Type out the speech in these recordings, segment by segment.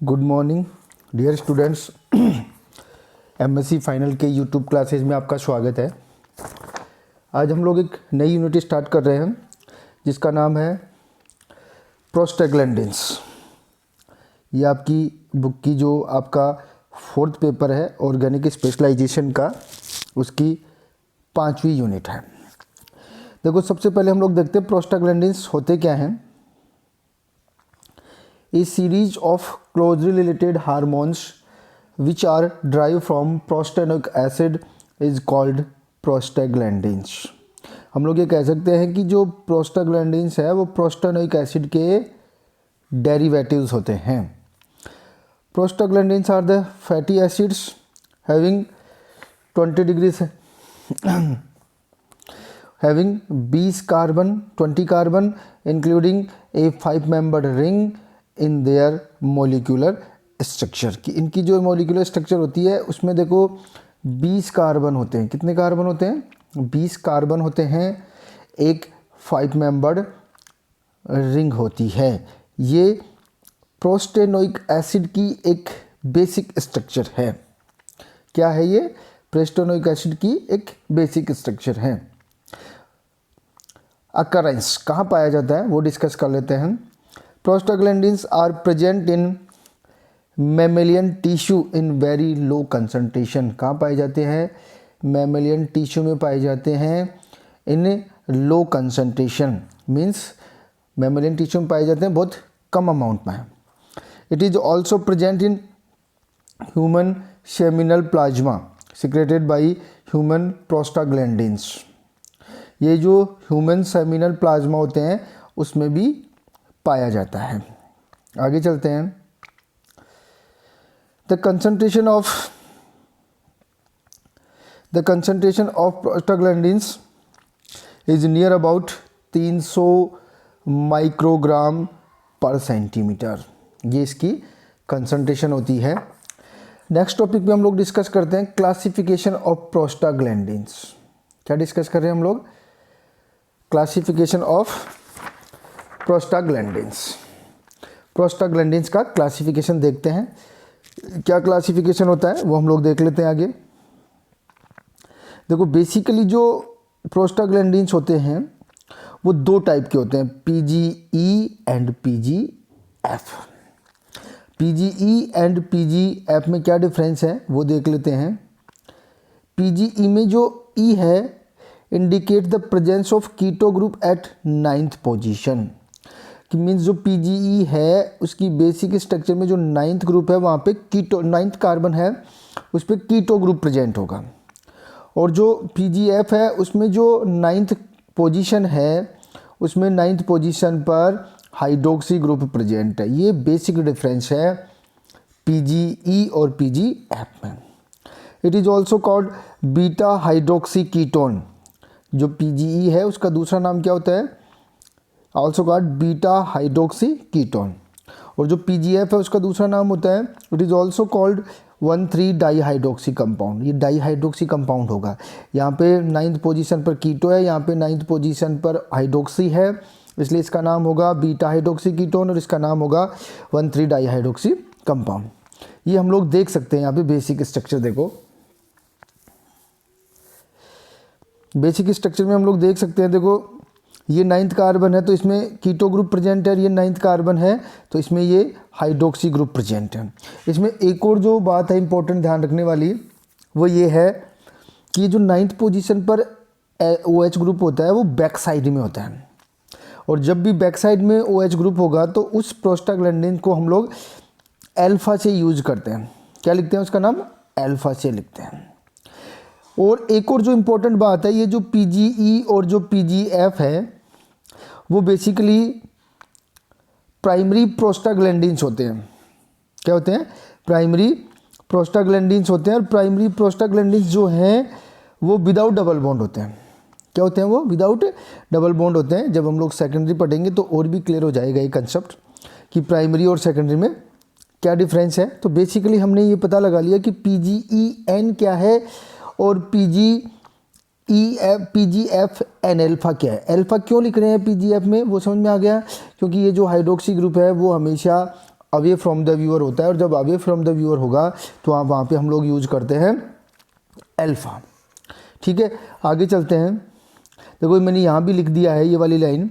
Good morning dear students. MSc final के YouTube classes में आपका स्वागत है। आज हम लोग एक नई यूनिट स्टार्ट कर रहे हैं जिसका नाम है प्रोस्टाग्लैंडिन्स। ये आपकी बुक की जो आपका फोर्थ पेपर है ऑर्गेनिक स्पेशलाइजेशन का, उसकी 5वीं यूनिट है। देखो, सबसे पहले हम लोग देखते हैं प्रोस्टाग्लैंडिन्स होते क्या हैं। A series of closely related hormones which are derived from prostanoic acid is called prostaglandins। हम लोग ये कह सकते हैं कि जो प्रोस्टाग्लैंडिन्स है वो प्रोस्टानोइक एसिड के डेरिवेटिव्स होते हैं। Prostaglandins are the fatty acids having 20 degrees having 20 carbon including a 5-membered ring in their molecular structure. कि इनकी जो मोलिकुलर स्ट्रक्चर होती है उसमें देखो 20 कार्बन होते हैं। कितने कार्बन होते हैं? 20 कार्बन होते हैं। एक 5-मेंबर्ड रिंग होती है। ये प्रोस्टेनोइक एसिड की एक बेसिक स्ट्रक्चर है। क्या है ये? प्रोस्टेनोइक एसिड की एक बेसिक स्ट्रक्चर है। अकरेंस कहाँ पाया जाता है वो डिस्कस कर लेते हैं। Prostaglandins are present in mammalian tissue in very low concentration। कहाँ पाए जाते हैं? mammalian tissue में पाए जाते हैं in low concentration, means mammalian tissue में पाए जाते हैं बहुत कम अमाउंट में। It is also present in human seminal plasma secreted by human prostaglandins। ये जो ह्यूमन सेमिनल प्लाज्मा होते हैं उसमें भी पाया जाता है। आगे चलते हैं। The concentration of prostaglandins is near about 300 microgram पर सेंटीमीटर। ये इसकी कंसंट्रेशन होती है। नेक्स्ट टॉपिक पे हम लोग डिस्कस करते हैं क्लासिफिकेशन ऑफ प्रोस्टाग्लैंडिन्स। क्या डिस्कस कर रहे हैं हम लोग? Classification of prostaglandins. प्रोस्टाग्लैंडिन्स का क्लासिफिकेशन देखते हैं। क्या क्लासिफिकेशन होता है वो हम लोग देख लेते हैं आगे। देखो, बेसिकली जो प्रोस्टाग्लैंडिन्स होते हैं वो दो टाइप के होते हैं, PGE and PGF. PGE and PGF में क्या डिफरेंस है वो देख लेते हैं। पीजीई में जो ई है indicate the presence of keto group at 9th position. कि मीन्स जो पीजीई है उसकी बेसिक स्ट्रक्चर में जो 9th ग्रुप है वहाँ पे कीटो 9th कार्बन है उस पर कीटो ग्रुप प्रेजेंट होगा। और जो पीजीएफ है उसमें जो 9th पोजीशन है उसमें 9th पोजीशन पर हाइड्रोक्सी ग्रुप प्रेजेंट है। ये बेसिक डिफरेंस है पीजीई और पीजीएफ में। It is also called beta hydroxy ketone. जो पीजीई है उसका दूसरा नाम क्या होता है? Also called beta hydroxy ketone. और जो पीजीएफ है उसका दूसरा नाम होता है, it is also called 1,3 dihydroxy compound. ये डाईहाइड्रोक्सी कंपाउंड होगा। यहाँ पे 9th पोजीशन पर कीटो है, यहाँ पे 9th पोजीशन पर हाइड्रोक्सी है, इसलिए इसका नाम होगा बीटा हाइड्रोक्सी कीटोन और इसका नाम होगा 1,3 डाईहाइड्रोक्सी कंपाउंड। ये हम लोग देख सकते हैं यहाँ पे बेसिक स्ट्रक्चर। देखो, बेसिक स्ट्रक्चर में हम लोग देख सकते हैं। देखो, ये 9th कार्बन है तो इसमें कीटो ग्रुप प्रेजेंट है। ये 9th कार्बन है तो इसमें ये हाइड्रोक्सी ग्रुप प्रेजेंट है। इसमें एक और जो बात है इंपॉर्टेंट ध्यान रखने वाली वो ये है कि जो 9th पोजीशन पर OH ग्रुप होता है वो बैक साइड में होता है। और जब भी बैक साइड में OH ग्रुप होगा तो उस प्रोस्टाग्लैंडिन को हम लोग अल्फा से यूज करते हैं। क्या लिखते हैं? उसका नाम अल्फा से लिखते हैं। और एक और जो इम्पोर्टेंट बात है, ये जो पीजीई और जो पीजीएफ है वो बेसिकली प्राइमरी प्रोस्टाग्लैंडिन्स होते हैं। क्या होते हैं? प्राइमरी प्रोस्टाग्लैंडिन्स होते हैं। और प्राइमरी प्रोस्टाग्लैंडिन्स जो हैं वो विदाउट डबल बॉन्ड होते हैं। क्या होते हैं वो? विदाउट डबल बॉन्ड होते हैं। जब हम लोग सेकेंडरी पढ़ेंगे तो और भी क्लियर हो जाएगा ये कंसेप्ट कि प्राइमरी और सेकेंडरी में क्या डिफरेंस है। तो बेसिकली हमने ये पता लगा लिया कि पीजीईएन क्या है और पीजीएफ एन अल्फा क्या है। अल्फा क्यों लिख रहे हैं पीजीएफ में वो समझ में आ गया, क्योंकि ये जो हाइड्रोक्सी ग्रुप है वो हमेशा अवे फ्रॉम द व्यूअर होता है, और जब अवे फ्रॉम द व्यूअर होगा तो आप वहाँ पे हम लोग यूज करते हैं अल्फा। ठीक है, आगे चलते हैं। देखो मैंने यहाँ भी लिख दिया है ये वाली line,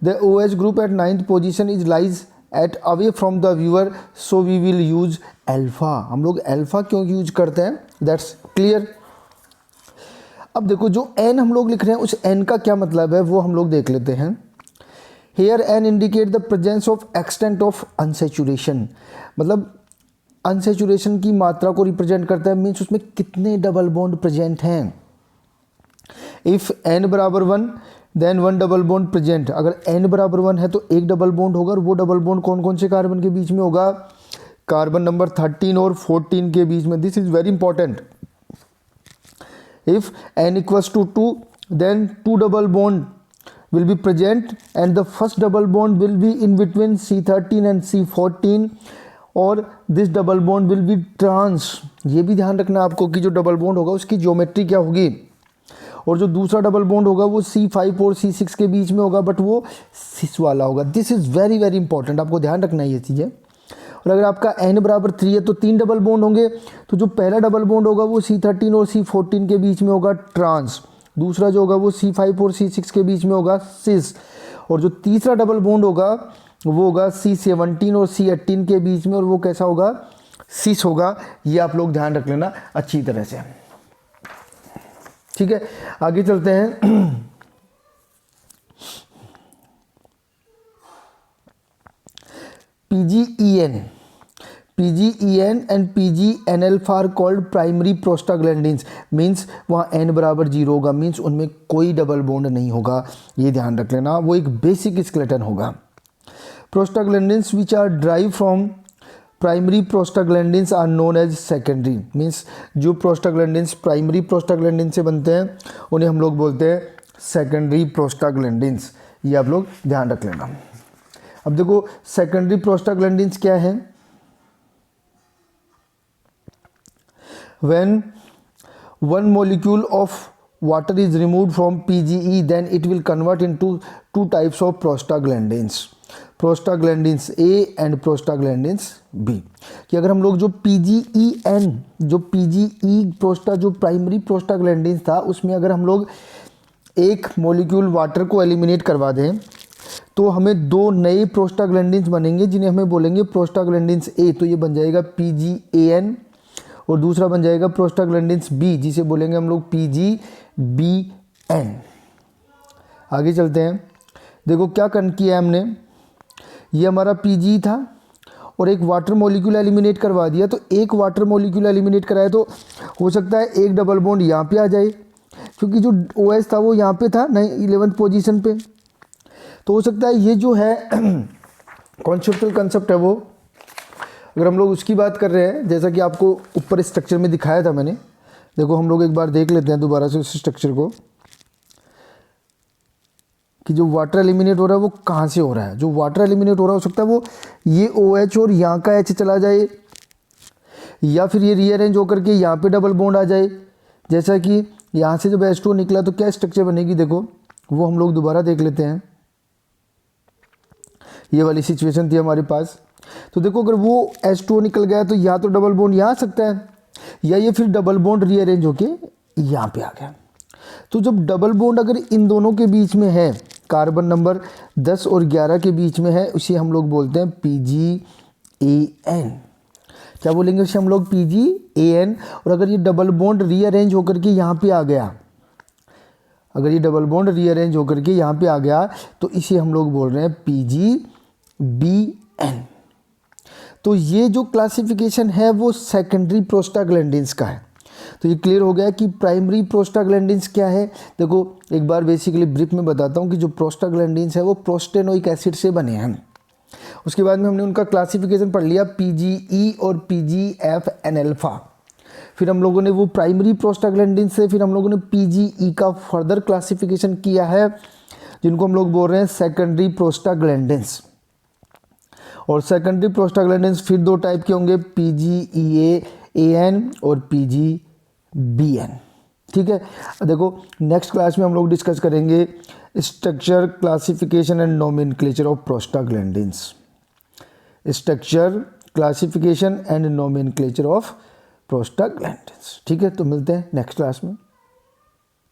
the OH group at 9th position is lies at away from the viewer so we will use alpha. हम लोग अल्फा क्यों यूज करते हैं, दैट्स क्लियर। अब देखो जो एन हम लोग लिख रहे हैं उस एन का क्या मतलब है वो हम लोग देख लेते हैं। Here n indicate the presence of extent of unsaturation, मतलब अनसेचुरेशन की मात्रा को रिप्रेजेंट करता है, मीन्स उसमें कितने डबल बॉन्ड प्रेजेंट हैं। इफ एन बराबर 1 देन 1 डबल बॉन्ड प्रेजेंट, अगर एन बराबर 1 है तो एक डबल बॉन्ड होगा, और वो डबल बॉन्ड कौन कौन से कार्बन के बीच में होगा, कार्बन नंबर 13 और 14 के बीच में। This is very important. If n equals to 2 then 2 double bond will be present and the first double bond will be in between C13 and C14 और this double bond will be trans। ये भी ध्यान रखना आपको कि जो double bond होगा उसकी ज्योमेट्री क्या होगी, और जो दूसरा डबल बॉन्ड होगा वो C5 और C6 के बीच में होगा, बट वो सिस वाला होगा। This is very very important, आपको ध्यान रखना है ये चीज़ें। और अगर आपका n बराबर 3 है तो 3 डबल बॉन्ड होंगे, तो जो पहला डबल बॉन्ड होगा वो C13 और C14 के बीच में होगा ट्रांस, दूसरा जो होगा वो C5 और C6 के बीच में होगा सिस, और जो तीसरा डबल बॉन्ड होगा वो होगा C17 और C18 के बीच में, और वो कैसा होगा, सिस होगा। ये आप लोग ध्यान रख लेना अच्छी तरह से। ठीक है, आगे चलते हैं। PGEN and PGNalpha are called primary prostaglandins, means वहाँ n बराबर 0 होगा, मीन्स उनमें कोई डबल बॉन्ड नहीं होगा, ये ध्यान रख लेना, वो एक बेसिक स्केलेटन होगा। Prostaglandins which are derived from primary prostaglandins are known as secondary, means जो प्रोस्टाग्लैंडिन्स प्राइमरी प्रोस्टाग्लैंडिन से बनते हैं उन्हें हम लोग बोलते हैं सेकेंडरी प्रोस्टाग्लैंडिन्स, ये आप लोग ध्यान रख लेना। अब देखो सेकेंडरी प्रोस्टाग्लैंडिन्स क्या है, when one molecule of water is removed from PGE then it will convert into two types of prostaglandins, prostaglandins A and prostaglandins B। कि अगर हम लोग जो PGEN जो PGE प्रोस्टा जो प्राइमरी प्रोस्टाग्लैंडिन्स था उसमें अगर हम लोग एक मॉलिक्यूल वाटर को एलिमिनेट करवा दें तो हमें दो नए प्रोस्टाग्लैंडिन्स बनेंगे जिन्हें हमें बोलेंगे प्रोस्टाग्लैंडिन्स A, तो ये बन जाएगा PGAN, और दूसरा बन जाएगा प्रोस्टाग्लैंडिन्स B जिसे बोलेंगे हम लोग PGBN। आगे चलते हैं। देखो क्या किया है हमने, ये हमारा PG था और एक वाटर मॉलिक्यूल एलिमिनेट करवा दिया, तो एक वाटर मॉलिक्यूल एलिमिनेट कराया तो हो सकता है एक डबल बॉन्ड यहाँ पे आ जाए, क्योंकि जो OH था वो यहाँ पे था 11th पोजीशन पे, तो हो सकता है ये जो है कॉन्सेप्चुअल कंसेप्ट है वो, अगर हम लोग उसकी बात कर रहे हैं जैसा कि आपको ऊपर स्ट्रक्चर में दिखाया था मैंने, देखो हम लोग एक बार देख लेते हैं दोबारा से उस स्ट्रक्चर को कि जो वाटर एलिमिनेट हो रहा है वो कहाँ से हो रहा है। जो वाटर एलिमिनेट हो रहा है हो सकता है वो ये OH और यहाँ का H चला जाए, या फिर ये रीअरेंज होकर के यहाँ पे डबल बॉन्ड आ जाए। जैसा कि यहाँ से जब H2 निकला तो क्या स्ट्रक्चर बनेगी, देखो वो हम लोग दोबारा देख लेते हैं। ये वाली सिचुएशन थी हमारे पास, तो देखो अगर वो H2 निकल गया तो या तो डबल बॉन्ड यहाँ आ सकता है, या ये फिर डबल बॉन्ड रीअरेंज होके यहाँ पे आ गया। तो जब डबल बॉन्ड अगर इन दोनों के बीच में है, कार्बन नंबर 10 और 11 के बीच में है, उसे हम लोग बोलते हैं PGAN। क्या बोलेंगे उसे हम लोग, PGAN। और अगर ये डबल बॉन्ड रीअरेंज होकर के यहाँ पे आ गया, अगर ये डबल बॉन्ड रीअरेंज होकर के यहाँ पे आ गया तो इसे हम लोग बोल रहे हैं PGBN। तो ये जो क्लासिफिकेशन है वो सेकेंडरी प्रोस्टाग्लैंडिन्स का है। तो ये क्लियर हो गया कि प्राइमरी प्रोस्टाग्लैंडिन्स क्या है। देखो एक बार बेसिकली ब्रीफ में बताता हूँ कि जो प्रोस्टाग्लैंडिन्स है वो प्रोस्टेनोइक एसिड से बने हैं। उसके बाद में हमने उनका क्लासिफिकेशन पढ़ लिया PGE और PGFN अल्फा। फिर हम लोगों ने वो प्राइमरी प्रोस्टाग्लैंडिन्स से फिर हम लोगों ने PGE का फर्दर क्लासिफिकेशन किया है, जिनको हम लोग बोल रहे हैं सेकेंडरी प्रोस्टाग्लैंडिन्स। और सेकेंडरी प्रोस्टाग्लैंडिन्स फिर दो टाइप के होंगे, PGEAN और PGBN। ठीक है, देखो नेक्स्ट क्लास में हम लोग डिस्कस करेंगे structure, classification and nomenclature of prostaglandins. Structure, classification and nomenclature of prostaglandins. ठीक है, तो मिलते हैं नेक्स्ट क्लास में।